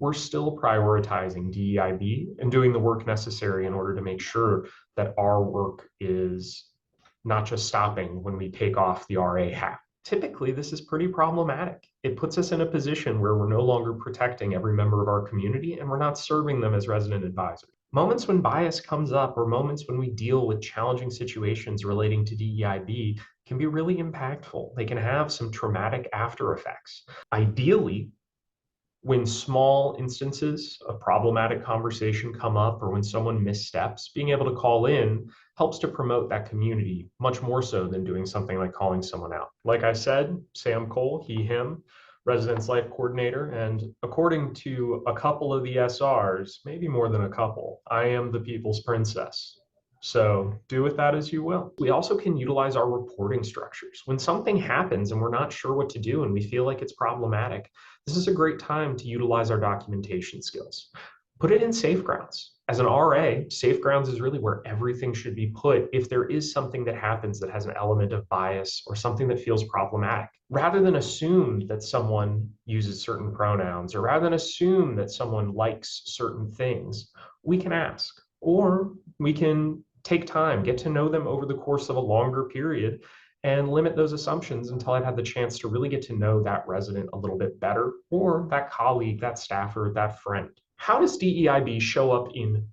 we're still prioritizing DEIB and doing the work necessary in order to make sure that our work is not just stopping when we take off the RA hat. Typically, this is pretty problematic. It puts us in a position where we're no longer protecting every member of our community and we're not serving them as resident advisors. Moments when bias comes up or moments when we deal with challenging situations relating to DEIB can be really impactful. They can have some traumatic after effects. Ideally, when small instances of problematic conversation come up or when someone missteps, being able to call in helps to promote that community much more so than doing something like calling someone out. Like I said, Sam Cole, he, him, Residence Life Coordinator, and according to a couple of the SRs, maybe more than a couple, I am the people's princess. So do with that as you will. We also can utilize our reporting structures. When something happens and we're not sure what to do and we feel like it's problematic, this is a great time to utilize our documentation skills. Put it in safe grounds. As an RA, safe grounds is really where everything should be put if there is something that happens that has an element of bias or something that feels problematic. Rather than assume that someone uses certain pronouns or rather than assume that someone likes certain things, we can ask, or we can take time, get to know them over the course of a longer period, and limit those assumptions until I've had the chance to really get to know that resident a little bit better, or that colleague, that staffer, that friend. How does DEIB show up in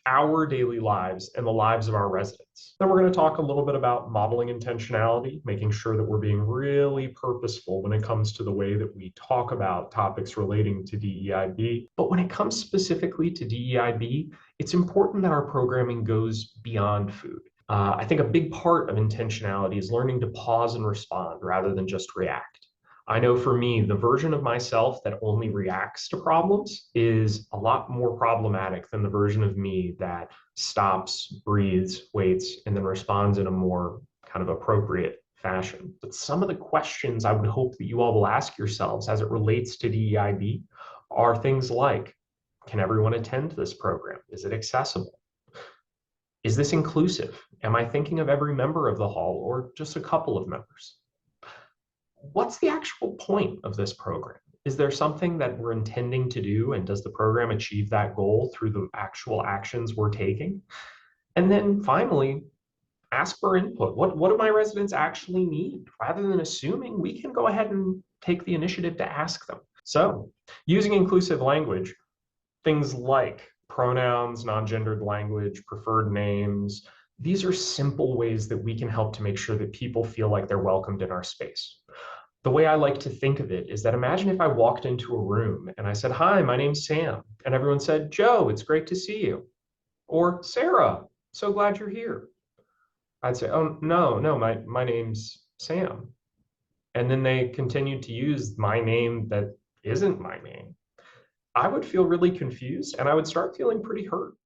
our daily lives and the lives of our residents? Then we're going to talk a little bit about modeling intentionality, making sure that we're being really purposeful when it comes to the way that we talk about topics relating to DEIB. But when it comes specifically to DEIB, it's important that our programming goes beyond food. I think a big part of intentionality is learning to pause and respond rather than just react. I know for me, the version of myself that only reacts to problems is a lot more problematic than the version of me that stops, breathes, waits, and then responds in a more kind of appropriate fashion. But some of the questions I would hope that you all will ask yourselves as it relates to DEIB are things like, can everyone attend this program? Is it accessible? Is this inclusive? Am I thinking of every member of the hall or just a couple of members? What's the actual point of this program? Is there something that we're intending to do, and does the program achieve that goal through the actual actions we're taking? And then finally, ask for input. What do my residents actually need? Rather than assuming, we can go ahead and take the initiative to ask them. So using inclusive language, things like pronouns, non-gendered language, preferred names, these are simple ways that we can help to make sure that people feel like they're welcomed in our space. The way I like to think of it is that imagine if I walked into a room and I said, "Hi, my name's Sam." And everyone said, "Joe, it's great to see you." Or, "Sarah, so glad you're here." I'd say, "Oh, no, my name's Sam." And then they continued to use my name that isn't my name. I would feel really confused and I would start feeling pretty hurt.